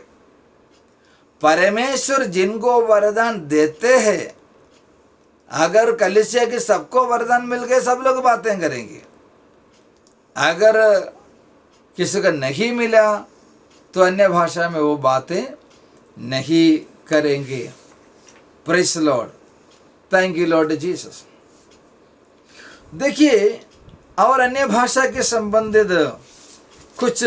Speaker 1: परमेश्वर जिनको वरदान देते हैं, अगर कलीसिया के सबको वरदान मिल गए सब लोग बातें करेंगे। अगर किसी को नहीं मिला तो अन्य भाषा में वो बातें नहीं करेंगे। Praise Lord, thank you Lord Jesus. देखिए, और अन्य भाषा के संबंधित कुछ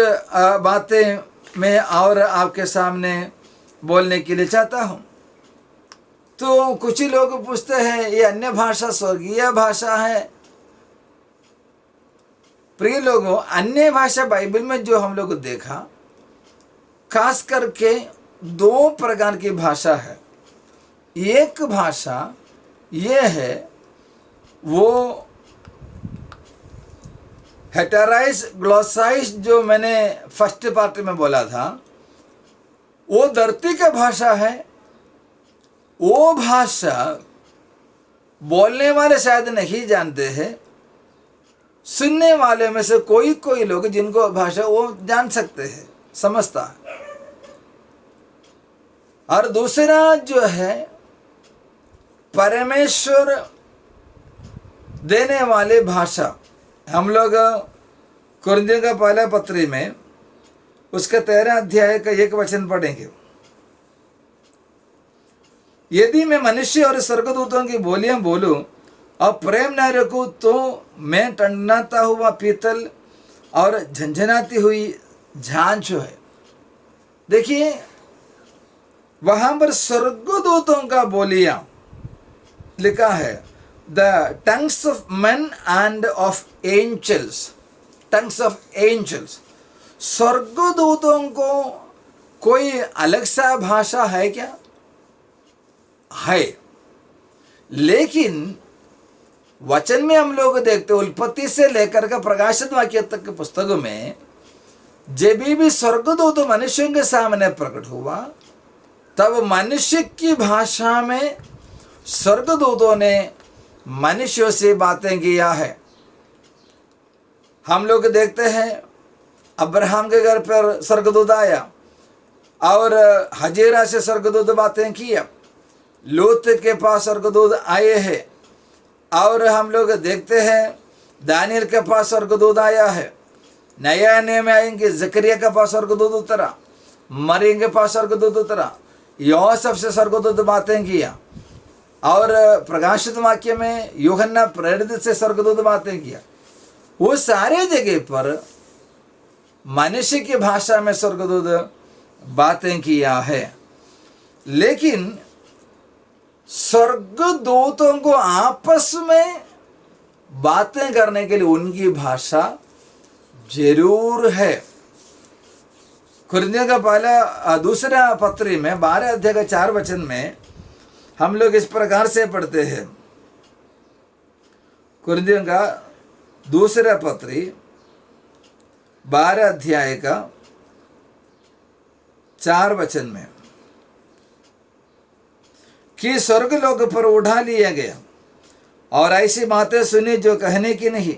Speaker 1: बातें मैं और आपके सामने बोलने के लिए चाहता हूँ। तो कुछ ही लोग पूछते हैं ये अन्य भाषा स्वर्गीय भाषा है। प्रिय लोगों, अन्य भाषा बाइबल में जो हम लोग देखा, खास करके 2 प्रकार की भाषा है। एक भाषा ये है, वो हेटेराइज ग्लोसाइज जो मैंने फर्स्ट पार्ट में बोला था, वो धरती का भाषा है। वो भाषा बोलने वाले शायद नहीं जानते हैं, सुनने वाले में से कोई कोई लोग जिनको भाषा वो जान सकते हैं, समझता है। और दूसरा जो है परमेश्वर देने वाले भाषा। हम लोग कोरिन्थियों का पहला पत्री में उसका 13 अध्याय का 1 वचन पढ़ेंगे। यदि मैं मनुष्य और स्वर्गदूतों की बोलियां बोलूं और प्रेम न रखूं, तो मैं टंडनाता हुआ पीतल और झंझनाती हुई झांझ है। देखिए, वहां पर स्वर्गदूतों का बोलियां लिखा है, the tongues of men and of angels, tongues of angels. स्वर्गदूतों को कोई अलग सा भाषा है क्या? है, लेकिन वचन में हम लोग देखते हैं, उत्पत्ति से लेकर के प्रकाशित वाक्य तक के पुस्तकों में, जब भी स्वर्गदूत मनुष्यों के सामने प्रकट हुआ, तब मनुष्य की भाषा में स्वर्गदूतों ने मनुष्यों से बातें किया है। हम लोग देखते हैं, अब्राहम के घर पर स्वर्गदूत आया, और हजेरा से स्वर्गदूत बातें की। लूत के पास स्वर्गदूत आए हैं। और हम लोग देखते हैं दानियल के पास स्वर्गदूत आया है। नया नए में आएंगे, जकरिया के पास स्वर्गदूत उतरा, मरियम के पास स्वर्गदूत उतरा, यूसुफ से स्वर्गदूत बातें किया। और प्रकाशित वाक्य में यूहन्ना प्रेरित से स्वर्गदूत बातें किया। वो सारे जगह पर मनुष्य की भाषा में स्वर्गदूत बातें किया है। लेकिन स्वर्गदूतों को आपस में बातें करने के लिए उनकी भाषा जरूर है। कुरिन्थियों का पहला दूसरा पत्री में 12 अध्याय का 4 वचन में हम लोग इस प्रकार से पढ़ते हैं। कुरिन्थियों का दूसरा पत्री 12 अध्याय का 4 वचन में कि स्वर्ग लोक पर उठा लिया गया और ऐसी बातें सुनी जो कहने की नहीं,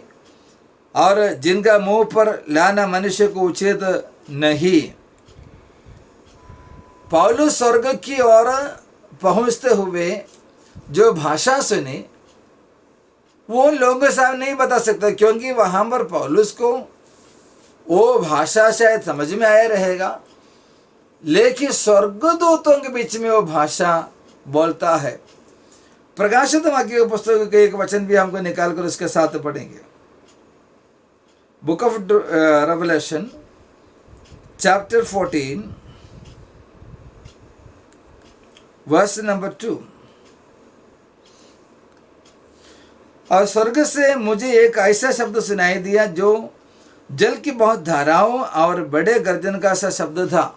Speaker 1: और जिनका मुंह पर लाना मनुष्य को उचित नहीं। पौलुस स्वर्ग की ओर पहुंचते हुए जो भाषा सुनी वो लोगों साहब नहीं बता सकता, क्योंकि वहां पर पौलुस को वो भाषा शायद समझ में आया रहेगा, लेकिन स्वर्गदूतों के बीच में वो भाषा बोलता है। प्रकाशित वाक्य पुस्तक के एक वचन भी हमको निकाल कर उसके साथ पढ़ेंगे। Book of Revelation chapter 14 verse number 2। और स्वर्ग से मुझे एक ऐसा शब्द सुनाई दिया जो जल की बहुत धाराओं और बड़े गर्जन का सा शब्द था।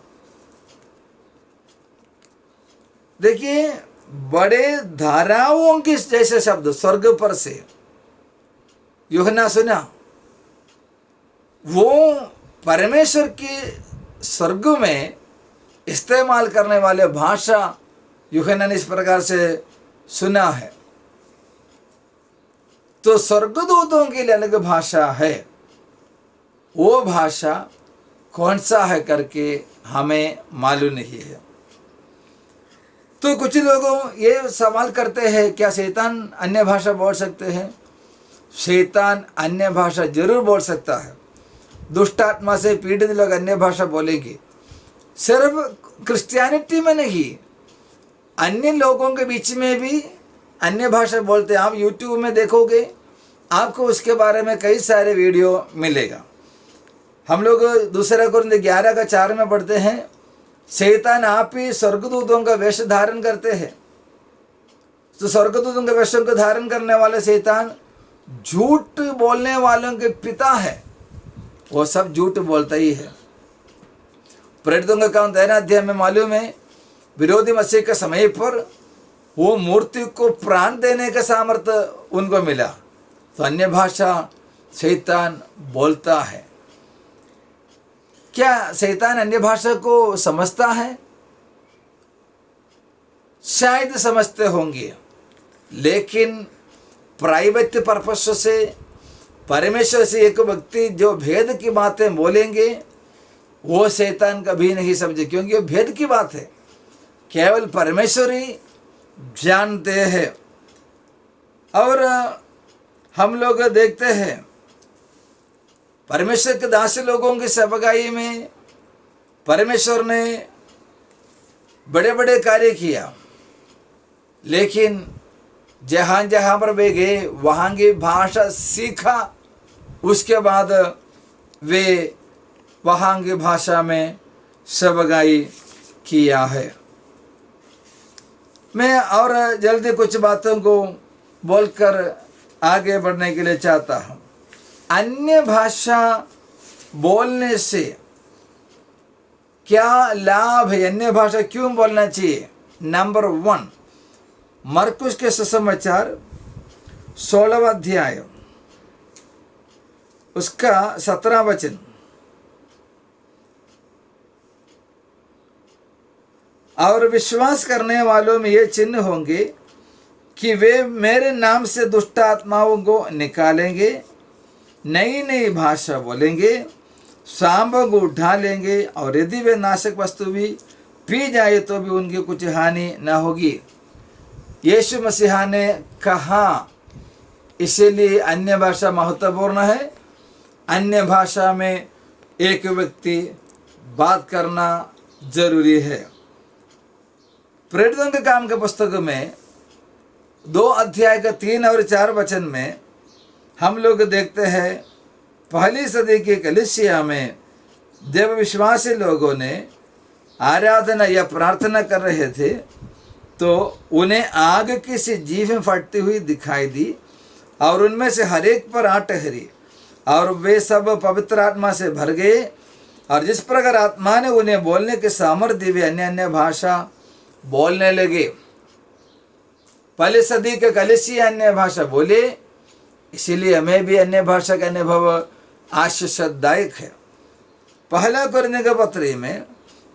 Speaker 1: देखिए, बड़े धाराओं के जैसे शब्द स्वर्ग पर से यूहन्ना सुना। वो परमेश्वर के स्वर्ग में इस्तेमाल करने वाले भाषा यूहन्ना ने इस प्रकार से सुना है। तो स्वर्गदूतों के लिए अलग भाषा है, वो भाषा कौन सा है करके हमें मालूम नहीं है। तो कुछ लोग ये सवाल करते हैं, क्या शैतान अन्य भाषा बोल सकते हैं? शैतान अन्य भाषा जरूर बोल सकता है। दुष्ट आत्मा से पीड़ित लोग अन्य भाषा बोलेंगे। सिर्फ क्रिश्चियनिटी में नहीं, अन्य लोगों के बीच में भी अन्य भाषा बोलते हैं। आप यूट्यूब में देखोगे, आपको उसके बारे में कई सारे वीडियो मिलेगा। हम लोग दूसरा कुरिन्थियों 11 का 4 में पढ़ते हैं, शैतान आप ही स्वर्गदूतों का वेश धारण करते हैं। तो स्वर्गदूतों के वेशों को धारण करने वाले शैतान झूठ बोलने वालों के पिता है। वो सब झूठ बोलता ही है। प्रेरितों का काम 13 अध्याय में मालूम है, विरोधी मसीह के समय पर वो मूर्ति को प्राण देने का सामर्थ्य उनको मिला। तो अन्य भाषा शैतान बोलता है। क्या शैतान अन्य भाषा को समझता है? शायद समझते होंगे, लेकिन प्राइवेट पर्पस से परमेश्वर से एक व्यक्ति जो भेद की बातें बोलेंगे वो शैतान कभी नहीं समझे, क्योंकि वो भेद की बात है, केवल परमेश्वर ही जानते हैं। और हम लोग देखते हैं परमेश्वर के दासी लोगों की सेवकाई में परमेश्वर ने बड़े बड़े कार्य किया, लेकिन जहाँ जहाँ पर वे गए वहाँ की भाषा सीखा, उसके बाद वे वहाँ की भाषा में सेवकाई किया है। मैं और जल्दी कुछ बातों को बोलकर आगे बढ़ने के लिए चाहता हूँ। अन्य भाषा बोलने से क्या लाभ है? अन्य भाषा क्यों बोलना चाहिए? नंबर 1, मरकुस के सुसमाचार 16 अध्याय उसका 17 वचन। और विश्वास करने वालों में ये चिन्ह होंगे कि वे मेरे नाम से दुष्ट आत्माओं को निकालेंगे, नई नई भाषा बोलेंगे, सांप को उठा लेंगे, और यदि वे नाशक वस्तु भी पी जाए तो भी उनकी कुछ हानि न होगी। यीशु मसीहा ने कहा, इसीलिए अन्य भाषा महत्वपूर्ण है। अन्य भाषा में एक व्यक्ति बात करना जरूरी है। प्रेरितों के काम के पुस्तक में 2 अध्याय का 3 और 4 वचन में हम लोग देखते हैं, पहली सदी की कलीसिया में जब विश्वासी लोगों ने आराधना या प्रार्थना कर रहे थे तो उन्हें आग की सी जीभें फटती हुई दिखाई दी और उनमें से हर एक पर आग ठहरी और वे सब पवित्र आत्मा से भर गए और जिस प्रकार आत्मा ने उन्हें बोलने के सामर्थ्य दी वे अन्य अन्य भाषा बोलने लगे। पहली सदी के कलीसिया अन्य भाषा बोले, इसीलिए हमें भी अन्य भाषा का अनुभव आशीषदायक है। पहला कुरिन्थियों के पत्री में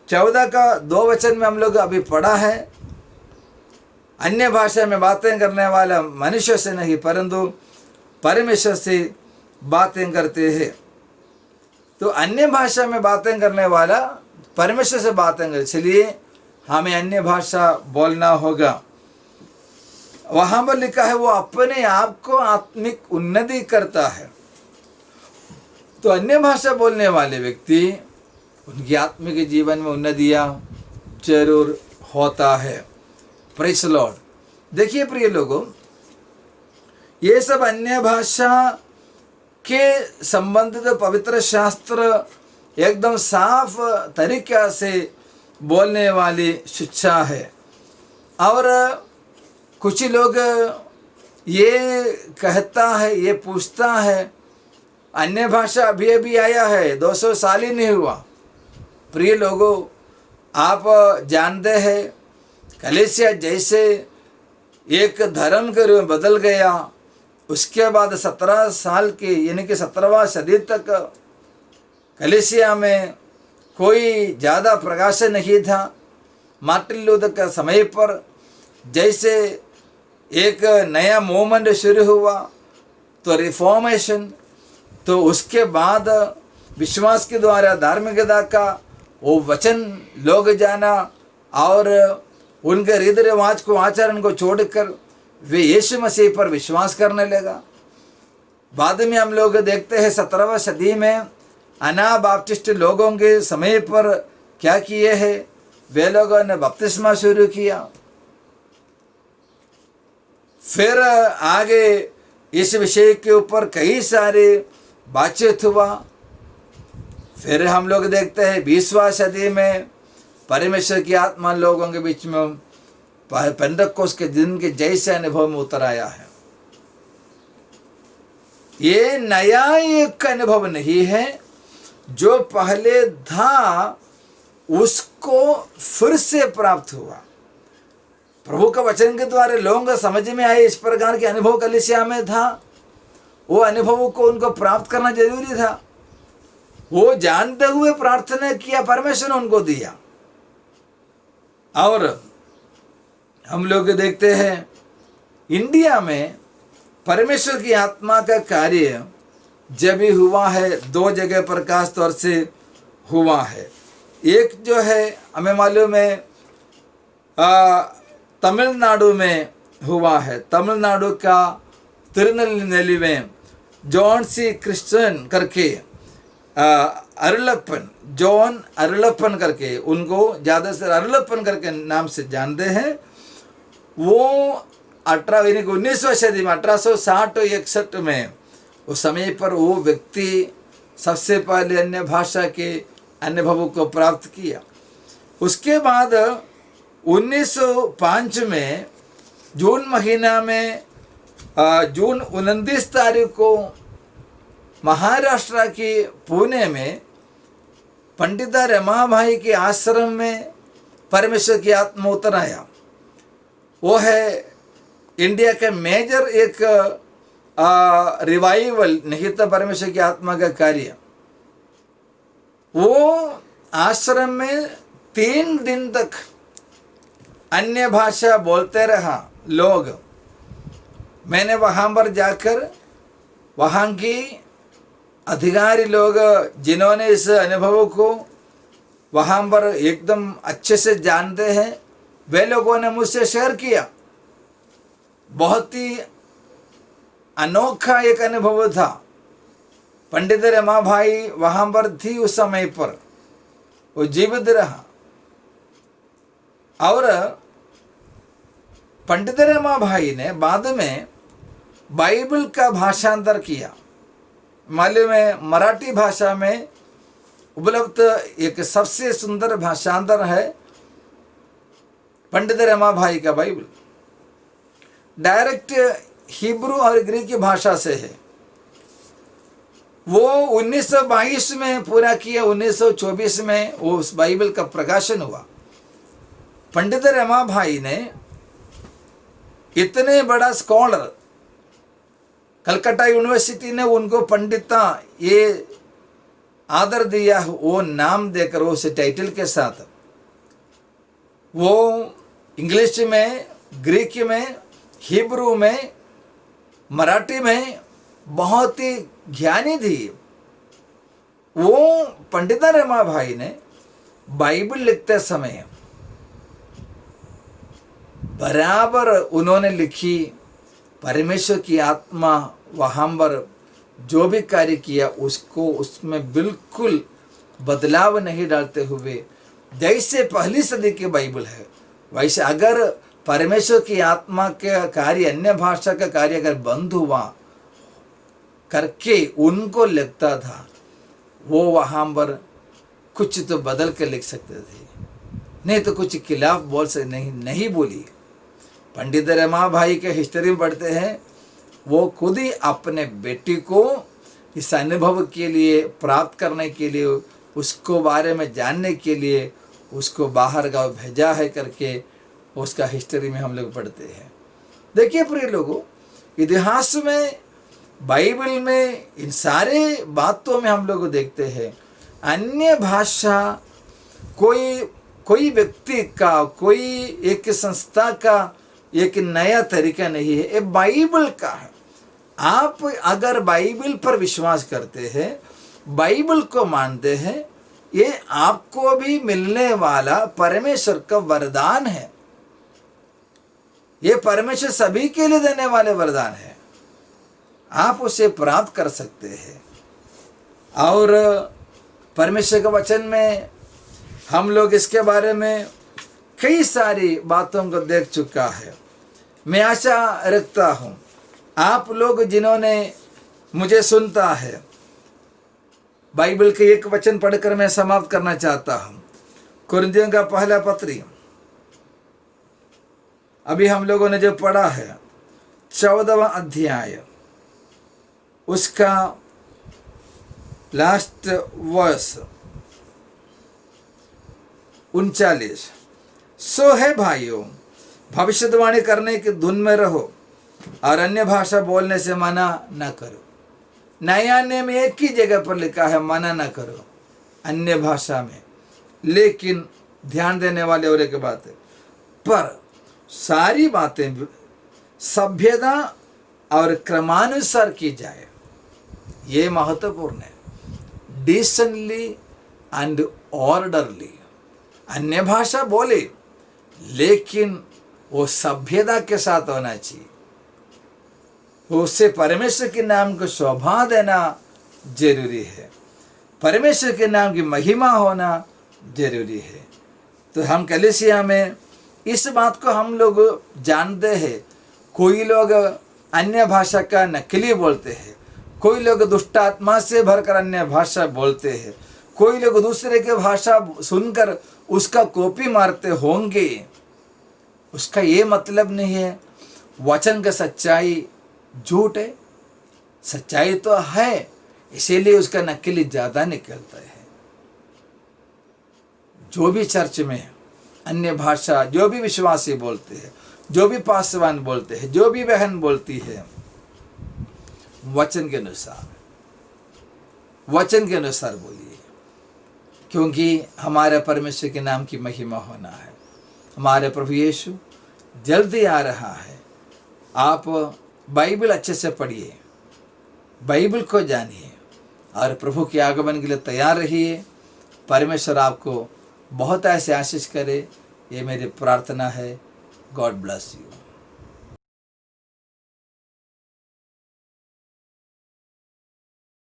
Speaker 1: 14 का 2 वचन में हम लोग अभी पढ़ा है, अन्य भाषा में बातें करने वाला मनुष्य से नहीं परंतु परमेश्वर से बातें करते हैं। तो अन्य भाषा में बातें करने वाला परमेश्वर से बातें कर, इसलिए हमें अन्य भाषा बोलना होगा। वहाँ पर लिखा है वो अपने आप को आत्मिक उन्नति करता है। तो अन्य भाषा बोलने वाले व्यक्ति, उनकी आत्मिक जीवन में उन्नतियाँ जरूर होता है। Praise the Lord. देखिए प्रिय लोगों, ये सब अन्य भाषा के संबंधित पवित्र शास्त्र एकदम साफ तरीक़ा से बोलने वाली शिक्षा है। और कुछ लोग ये कहता है, ये पूछता है, अन्य भाषा अभी अभी आया है, 200 साल ही नहीं हुआ। प्रिय लोगों, आप जानते हैं कलीसिया जैसे एक धर्म के रूप में बदल गया, उसके बाद 17 साल के यानी कि 17वां सदी तक कलीसिया में कोई ज़्यादा प्रकाशन नहीं था। मार्टिन लूथर के समय पर जैसे एक नया मूवमेंट शुरू हुआ तो रिफॉर्मेशन, तो उसके बाद विश्वास के द्वारा धार्मिकता का वो वचन लोग जाना और उनके रीति रिवाज को, आचरण को छोड़कर वे यीशु मसीह पर विश्वास करने लगा। बाद में हम लोग देखते हैं 17वीं सदी में अनाबाप्टिस्ट लोगों के समय पर क्या किए हैं, वे लोगों ने बपतिस्मा शुरू किया। फिर आगे इस विषय के ऊपर कई सारे बातचीत हुआ। फिर हम लोग देखते हैं 20वीं सदी में परमेश्वर की आत्मा लोगों के बीच में पेंटेकोस्त के दिन के जैसे अनुभव में उतर आया है। ये नया एक अनुभव नहीं है, जो पहले था उसको फिर से प्राप्त हुआ। प्रभु का वचन के द्वारा लोगों को समझ में आए, इस प्रकार के अनुभव कलीसिया में था। वो अनुभव को उनको प्राप्त करना जरूरी था। वो जानते हुए प्रार्थना किया, परमेश्वर ने उनको दिया। और हम लोग देखते हैं इंडिया में परमेश्वर की आत्मा का कार्य जब भी हुआ है 2 जगह प्रकाश तौर से हुआ है। एक जो है हमें मालूम है तमिलनाडु में हुआ है। तमिलनाडु का तिरुनेल्वेली में जॉन सी क्रिश्चियन करके अरुलप्पन, जॉन अरुलप्पन करके, उनको ज़्यादा से अरुलप्पन करके नाम से जानते हैं। वो 19वीं सदी में 1860-61 में उस समय पर वो व्यक्ति सबसे पहले अन्य भाषा के अनुभव को प्राप्त किया। उसके बाद 1905 में जून महीना में जून 29 तारीख को महाराष्ट्र के पुणे में पंडिता रमाबाई के आश्रम में परमेश्वर की आत्मा उतर आया। वो है इंडिया के मेजर एक रिवाइवल निहित परमेश्वर की आत्मा का कार्य। वो आश्रम में 3 दिन तक अन्य भाषा बोलते रहा लोग। मैंने वहाँ पर जाकर वहाँ की अधिकारी लोग जिन्होंने इस अनुभव को वहाँ पर एकदम अच्छे से जानते हैं, वे लोगों ने मुझसे शेयर किया। बहुत ही अनोखा एक अनुभव था। पंडित रमाभाई वहाँ पर थी उस समय पर, वो जीवित रहा और पंडित रमाभाई ने बाद में बाइबल का भाषांतर किया। मालूम है, मराठी भाषा में उपलब्ध एक सबसे सुंदर भाषांतर है पंडित रमाभाई का बाइबल। डायरेक्ट हिब्रू और ग्रीक भाषा से है। वो 1922 में पूरा किया, 1924 में वो उस बाइबल का प्रकाशन हुआ। पंडित रमाभाई ने इतने बड़ा स्कॉलर, कलकत्ता यूनिवर्सिटी ने उनको पंडिता ये आदर दिया, वो नाम देकर उस टाइटल के साथ। वो इंग्लिश में, ग्रीक में, हिब्रू में, मराठी में बहुत ही ज्ञानी थी। वो पंडिता रमाभाई ने बाइबल लिखते समय बराबर उन्होंने लिखी, परमेश्वर की आत्मा वहाँ पर जो भी कार्य किया उसको उसमें बिल्कुल बदलाव नहीं डालते हुए, जैसे पहली सदी की बाइबल है वैसे अगर परमेश्वर की आत्मा के कार्य, अन्य भाषा का कार्य अगर बंद हुआ करके उनको लगता था, वो वहाँ पर कुछ तो बदल कर लिख सकते थे, नहीं तो कुछ खिलाफ बोल सकते नहीं बोली। पंडित रमाभाई के हिस्ट्री में पढ़ते हैं, वो खुद ही अपने बेटी को इस अनुभव के लिए प्राप्त करने के लिए, उसको बारे में जानने के लिए उसको बाहर गाँव भेजा है करके उसका हिस्ट्री में हम लोग पढ़ते हैं। देखिए प्रिय लोगों, इतिहास में, बाइबल में, इन सारे बातों में हम लोग देखते हैं अन्य भाषा कोई व्यक्ति का, कोई एक संस्था का एक नया तरीका नहीं है, ये बाइबल का है। आप अगर बाइबल पर विश्वास करते हैं, बाइबल को मानते हैं, ये आपको भी मिलने वाला परमेश्वर का वरदान है। ये परमेश्वर सभी के लिए देने वाले वरदान है, आप उसे प्राप्त कर सकते हैं। और परमेश्वर के वचन में हम लोग इसके बारे में कई सारी बातों को देख चुका है। मैं आशा रखता हूँ आप लोग जिन्होंने मुझे सुनता है, बाइबल के एक वचन पढ़कर मैं समाप्त करना चाहता हूँ। कुरिन्थियों का पहला पत्री, अभी हम लोगों ने जो पढ़ा है 14वां अध्याय, उसका लास्ट वर्स 39। सो है भाइयों, भविष्यवाणी करने की धुन में रहो और अन्य भाषा बोलने से मना न करो। नया नियम एक ही जगह पर लिखा है, मना न करो अन्य भाषा में, लेकिन ध्यान देने वाले और एक बात है, पर सारी बातें सभ्यता और क्रमानुसार की जाए, ये महत्वपूर्ण है। Decently and orderly. अन्य भाषा बोले लेकिन वो सभ्यता के साथ होना चाहिए, उससे परमेश्वर के नाम को शोभा देना जरूरी है, परमेश्वर के नाम की महिमा होना जरूरी है। तो हम कलीसिया में इस बात को हम लोग जानते हैं। कोई लोग अन्य भाषा का नकली बोलते हैं, कोई लोग दुष्ट आत्मा से भरकर अन्य भाषा बोलते हैं, कोई लोग दूसरे के भाषा सुनकर उसका कॉपी मारते होंगे। उसका ये मतलब नहीं है वचन का सच्चाई झूठ है, सच्चाई तो है, इसीलिए उसका नकली ज़्यादा निकलता है। जो भी चर्च में अन्य भाषा, जो भी विश्वासी बोलते हैं, जो भी पासवान बोलते हैं, जो भी बहन बोलती है, वचन के अनुसार बोलिए, क्योंकि हमारे परमेश्वर के नाम की महिमा होना है। हमारे प्रभु यीशु जल्दी आ रहा है। आप बाइबल अच्छे से पढ़िए, बाइबल को जानिए और प्रभु के आगमन के लिए तैयार रहिए। परमेश्वर आपको बहुत ऐसे आशीष करे, ये मेरी प्रार्थना है। God bless you.